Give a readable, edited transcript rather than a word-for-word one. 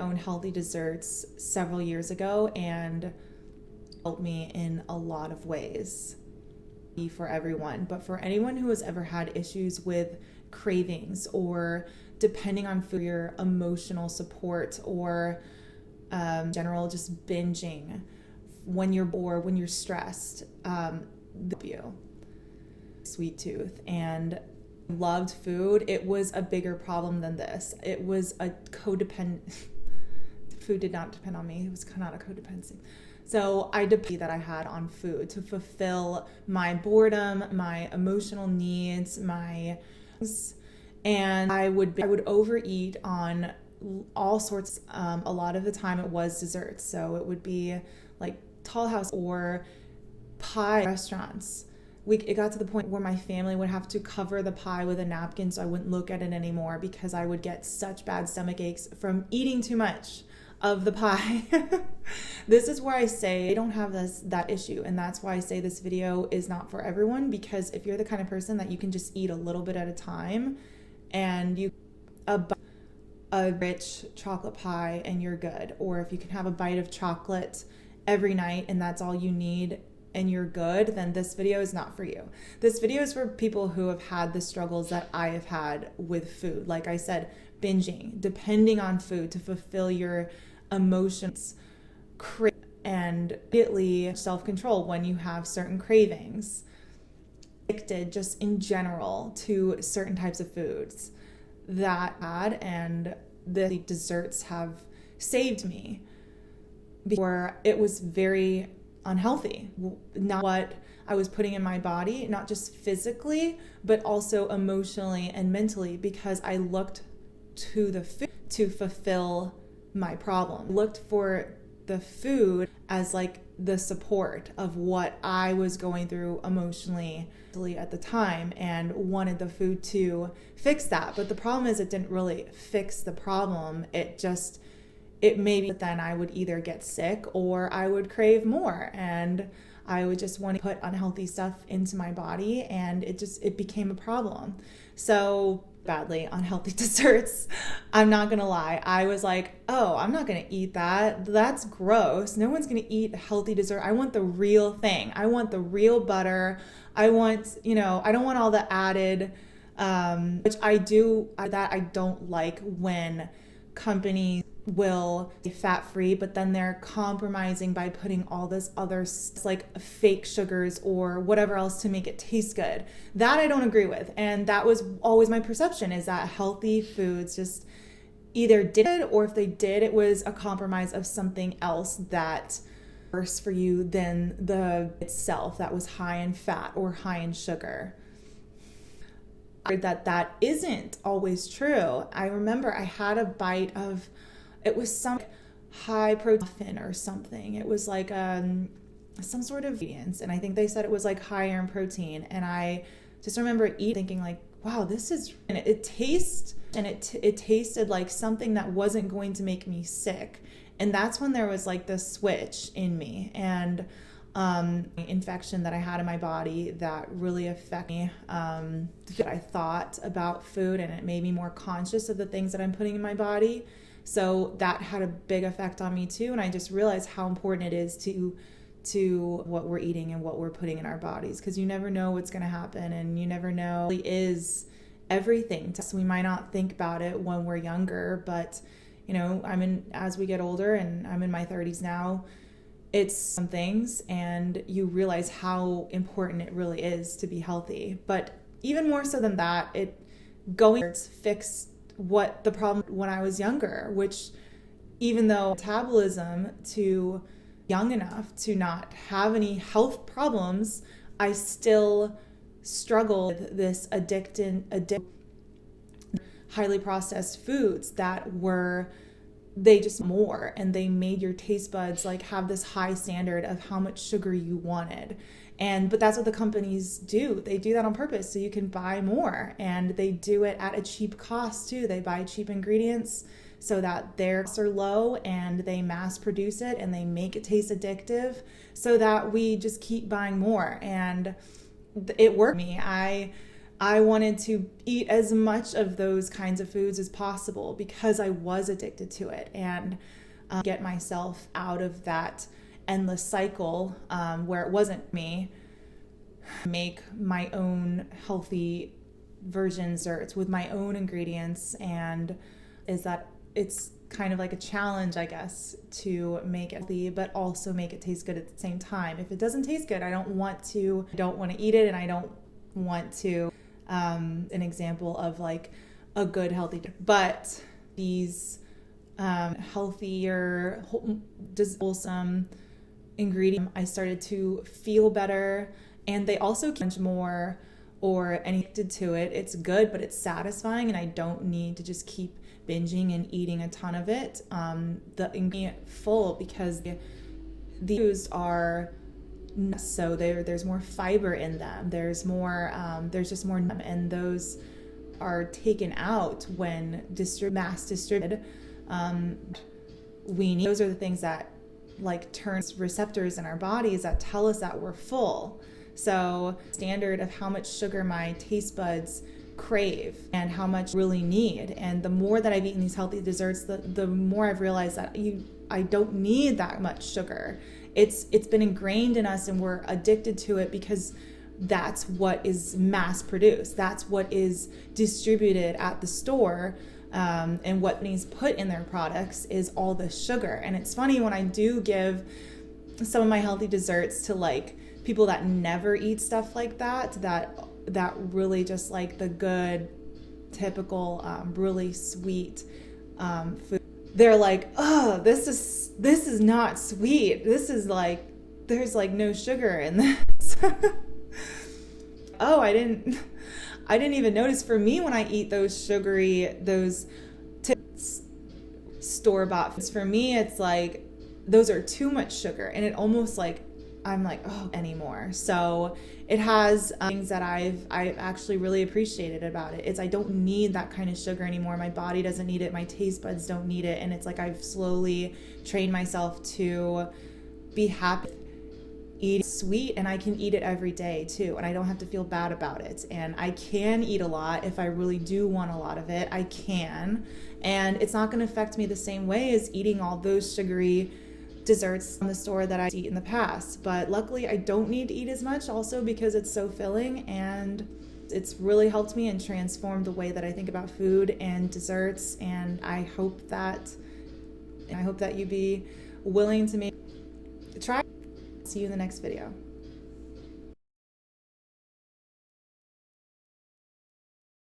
own healthy desserts several years ago and helped me in a lot of ways for everyone. But for anyone who has ever had issues with cravings or depending on food, your emotional support, or general just binging when you're bored, when you're stressed, you sweet tooth and loved food, it was a bigger problem than this. It was a codependent. Food did not depend on me. It was not a codependency. So I depended that I had on food to fulfill my boredom, my emotional needs, and I would overeat on all sorts. A lot of the time it was desserts. So it would be like Tall House or pie restaurants. It got to the point where my family would have to cover the pie with a napkin so I wouldn't look at it anymore because I would get such bad stomach aches from eating too much of the pie. This is where I say I don't have that issue, and that's why I say this video is not for everyone, because if you're the kind of person that you can just eat a little bit at a time and a rich chocolate pie and you're good, or if you can have a bite of chocolate every night and that's all you need and you're good, then this video is not for you. This video is for people who have had the struggles that I have had with food. Like I said, binging, depending on food to fulfill your emotions, and immediately self-control when you have certain cravings, addicted just in general to certain types of foods that and the desserts have saved me before it was very unhealthy. Not what I was putting in my body, not just physically, but also emotionally and mentally, because I looked to the food to fulfill my problem. Looked for the food as like the support of what I was going through emotionally at the time, and wanted the food to fix that. But the problem is it didn't really fix the problem. It maybe then I would either get sick or I would crave more, and I would just want to put unhealthy stuff into my body, and it became a problem. So badly unhealthy desserts, I'm not gonna lie, I was like, oh, I'm not gonna eat that. That's gross. No one's gonna eat healthy dessert. I want the real thing. I want the real butter. I want, I don't want all the added, which I do, that I don't like when companies will be fat-free, but then they're compromising by putting all this other like fake sugars or whatever else to make it taste good. That I don't agree with. And that was always my perception, is that healthy foods just either did, or if they did, it was a compromise of something else that worse for you than the itself that was high in fat or high in sugar. That isn't always true. I remember I had a bite of, it was some high protein or something. It was like some sort of ingredients, and I think they said it was like higher in protein. And I just remember thinking like, wow, this is, and it tasted like something that wasn't going to make me sick. And that's when there was like this switch in me, and infection that I had in my body that really affected me. I thought about food, and it made me more conscious of the things that I'm putting in my body. So that had a big effect on me too. And I just realized how important it is to what we're eating and what we're putting in our bodies, because you never know what's going to happen, and you never know it is everything. So we might not think about it when we're younger, but as we get older, and I'm in my 30s now, it's some things, and you realize how important it really is to be healthy. But even more so than that, fix what the problem when I was younger, which even though metabolism to young enough to not have any health problems, I still struggled with this highly processed foods that were, they just more, and they made your taste buds like have this high standard of how much sugar you wanted. But that's what the companies do. They do that on purpose so you can buy more, and they do it at a cheap cost too. They buy cheap ingredients so that their costs are low, and they mass produce it, and they make it taste addictive so that we just keep buying more. And it worked for me. I wanted to eat as much of those kinds of foods as possible because I was addicted to it, and get myself out of that endless cycle where it wasn't me. Make my own healthy version desserts with my own ingredients, and it's kind of like a challenge, I guess, to make it healthy but also make it taste good at the same time. If it doesn't taste good, I don't want to eat it, and I don't want to an example of like a good healthy, but these healthier, wholesome ingredients, I started to feel better, and they also cringe more or addicted to it. It's good, but it's satisfying, and I don't need to just keep binging and eating a ton of it. The ingredient full, because these are so there's more fiber in them. There's just more, and those are taken out when mass distributed. Those are the things that like turn receptors in our bodies that tell us that we're full. So standard of how much sugar my taste buds crave and how much I really need. And the more that I've eaten these healthy desserts, the more I've realized that I don't need that much sugar. It's been ingrained in us, and we're addicted to it because that's what is mass produced. That's what is distributed at the store. And what needs put in their products is all the sugar. And it's funny, when I do give some of my healthy desserts to like people that never eat stuff like that really just like the good, typical, really sweet food, they're like, oh, this is not sweet. This is like, there's like no sugar in this. Oh, I didn't even notice. For me, when I eat those sugary, store-bought foods, for me, it's like, those are too much sugar, and it almost like, I'm like, oh, anymore. So it has things that I've actually really appreciated about it. I don't need that kind of sugar anymore. My body doesn't need it. My taste buds don't need it. And it's like, I've slowly trained myself to be happy eating sweet, and I can eat it every day too, and I don't have to feel bad about it. And I can eat a lot if I really do want a lot of it. I can, and it's not going to affect me the same way as eating all those sugary desserts in the store that I eat in the past. But luckily I don't need to eat as much, also because it's so filling, and it's really helped me and transformed the way that I think about food and desserts. And I hope that you'd be willing to try. See you in the next video.